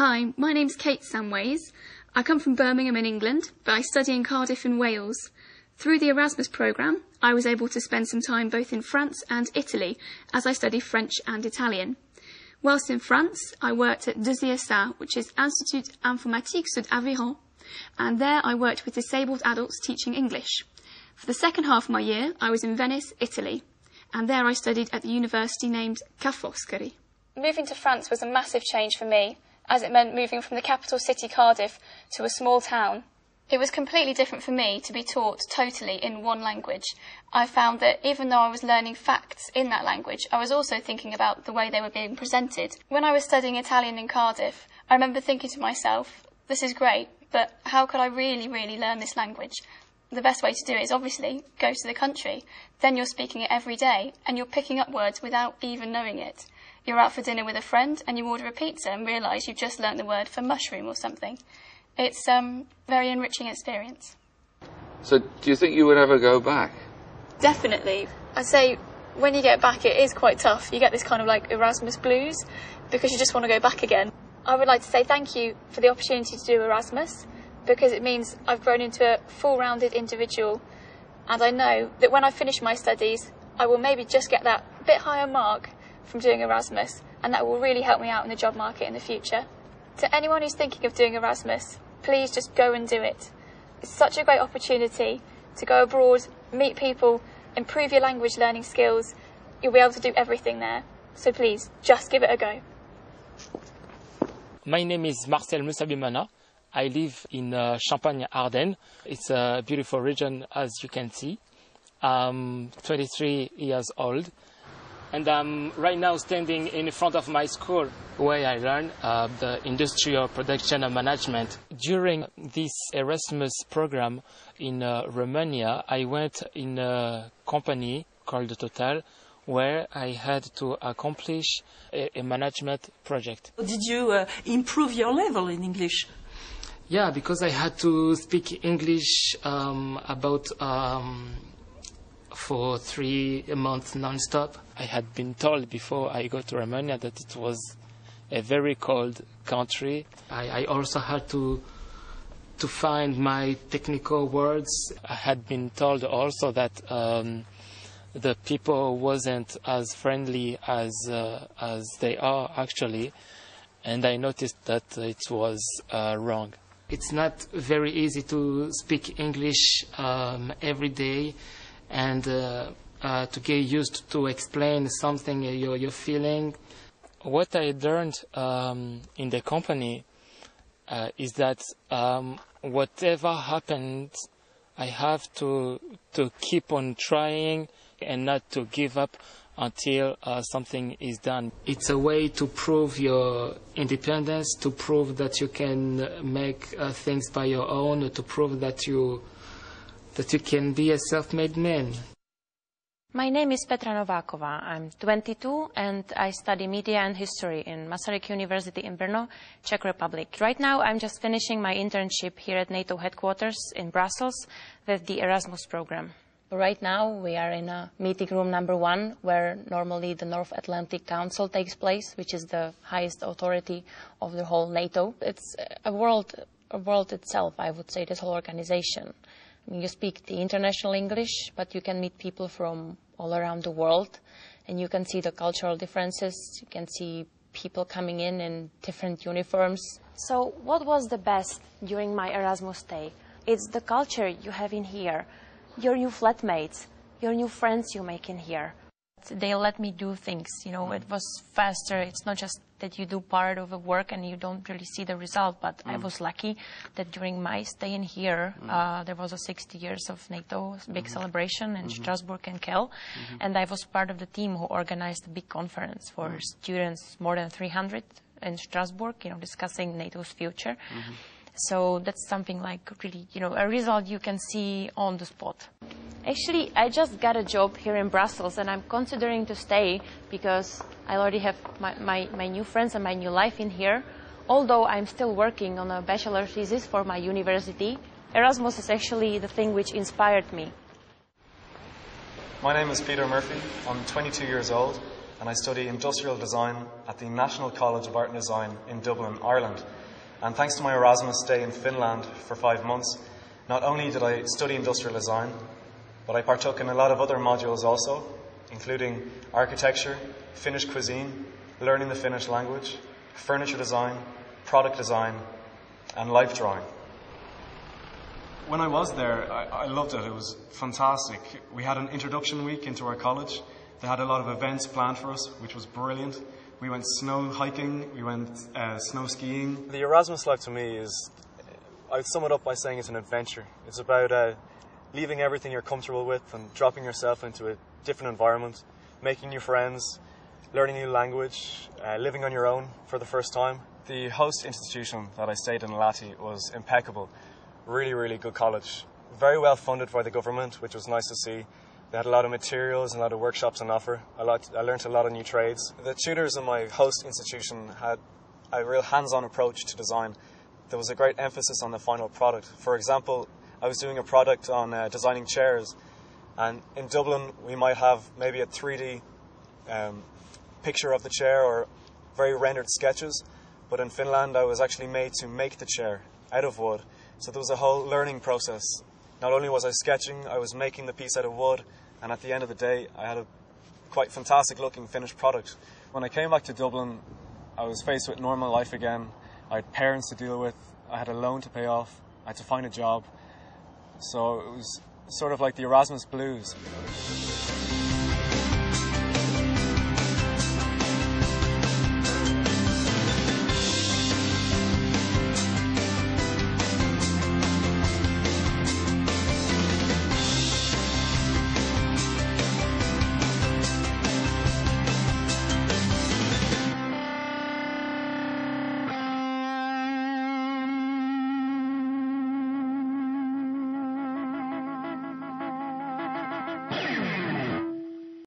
Hi, my name's Kate Samways. I come from Birmingham in England, but I study in Cardiff in Wales. Through the Erasmus programme, I was able to spend some time both in France and Italy as I study French and Italian. Whilst in France, I worked at DESIESA, which is Institut Informatique Sud Aveyron, and there I worked with disabled adults teaching English. For the second half of my year, I was in Venice, Italy, and there I studied at the university named Ca' Foscari. Moving to France was a massive change for me, as it meant moving from the capital city Cardiff to a small town. It was completely different for me to be taught totally in one language. I found that even though I was learning facts in that language, I was also thinking about the way they were being presented. When I was studying Italian in Cardiff, I remember thinking to myself, this is great, but how could I really learn this language? The best way to do it is obviously go to the country. Then you're speaking it every day, and you're picking up words without even knowing it. You're out for dinner with a friend, and you order a pizza and realise you've just learnt the word for mushroom or something. It's a very enriching experience. So do you think you would ever go back? Definitely. I'd say when you get back it is quite tough. You get this kind of like Erasmus blues because you just want to go back again. I would like to say thank you for the opportunity to do Erasmus because it means I've grown into a full-rounded individual, and I know that when I finish my studies I will maybe just get that bit higher mark from doing Erasmus, and that will really help me out in the job market in the future. To anyone who's thinking of doing Erasmus, please just go and do it. It's such a great opportunity to go abroad, meet people, improve your language learning skills. You'll be able to do everything there. So please, just give it a go. My name is Marcel Musabimana. I live in Champagne-Ardenne. It's a beautiful region, as you can see. I'm 23 years old. And I'm right now standing in front of my school where I learn the industrial production and management. During this Erasmus program in Romania, I went in a company called Total where I had to accomplish a management project. Did you improve your level in English? Yeah, because I had to speak English for 3 months non-stop. I had been told before I go to Romania that it was a very cold country. I also had to find my technical words. I had been told also that the people wasn't as friendly as they are actually, and I noticed that it was wrong. It's not very easy to speak English every day, and to get used to explain something you're feeling. What I learned in the company is that whatever happens, I have to keep on trying and not to give up until something is done. It's a way to prove your independence, to prove that you can make things by your own, to prove that you can be a self-made man. My name is Petra Nováková. I'm 22 and I study media and history in Masaryk University in Brno, Czech Republic. Right now I'm just finishing my internship here at NATO headquarters in Brussels with the Erasmus program. Right now we are in a meeting room number 1 where normally the North Atlantic Council takes place, which is the highest authority of the whole NATO. It's a world itself, I would say, this whole organization. I mean, you speak the international English, but you can meet people from all around the world, and you can see the cultural differences. You can see people coming in different uniforms. So what was the best during my Erasmus stay? It's the culture you have in here, your new flatmates, your new friends you make in here. They let me do things, you know, it was faster. It's not just that you do part of the work and you don't really see the result, but I was lucky that during my stay in here, there was a 60 years of NATO big celebration in Strasbourg and Kiel, and I was part of the team who organized a big conference for students, more than 300 in Strasbourg, you know, discussing NATO's future. So that's something like really, you know, a result you can see on the spot. Actually, I just got a job here in Brussels and I'm considering to stay because I already have my new friends and my new life in here. Although I'm still working on a bachelor thesis for my university, Erasmus is actually the thing which inspired me. My name is Peter Murphy. I'm 22 years old and I study industrial design at the National College of Art and Design in Dublin, Ireland. And thanks to my Erasmus stay in Finland for 5 months, not only did I study industrial design, but I partook in a lot of other modules also, including architecture, Finnish cuisine, learning the Finnish language, furniture design, product design, and life drawing. When I was there, I loved it. It was fantastic. We had an introduction week into our college. They had a lot of events planned for us, which was brilliant. We went snow hiking, we went snow skiing. The Erasmus life to me is, I'd sum it up by saying it's an adventure. It's about leaving everything you're comfortable with and dropping yourself into a different environment, making new friends, learning a new language, living on your own for the first time. The host institution that I stayed in Lahti was impeccable. Really, really good college. Very well funded by the government, which was nice to see. They had a lot of materials and a lot of workshops on offer. I learnt a lot of new trades. The tutors in my host institution had a real hands-on approach to design. There was a great emphasis on the final product. For example, I was doing a product on designing chairs, and in Dublin we might have maybe a 3D picture of the chair or very rendered sketches, but in Finland I was actually made to make the chair out of wood. So there was a whole learning process. Not only was I sketching, I was making the piece out of wood, and at the end of the day I had a quite fantastic looking finished product. When I came back to Dublin, I was faced with normal life again. I had parents to deal with, I had a loan to pay off, I had to find a job. So it was sort of like the Erasmus blues.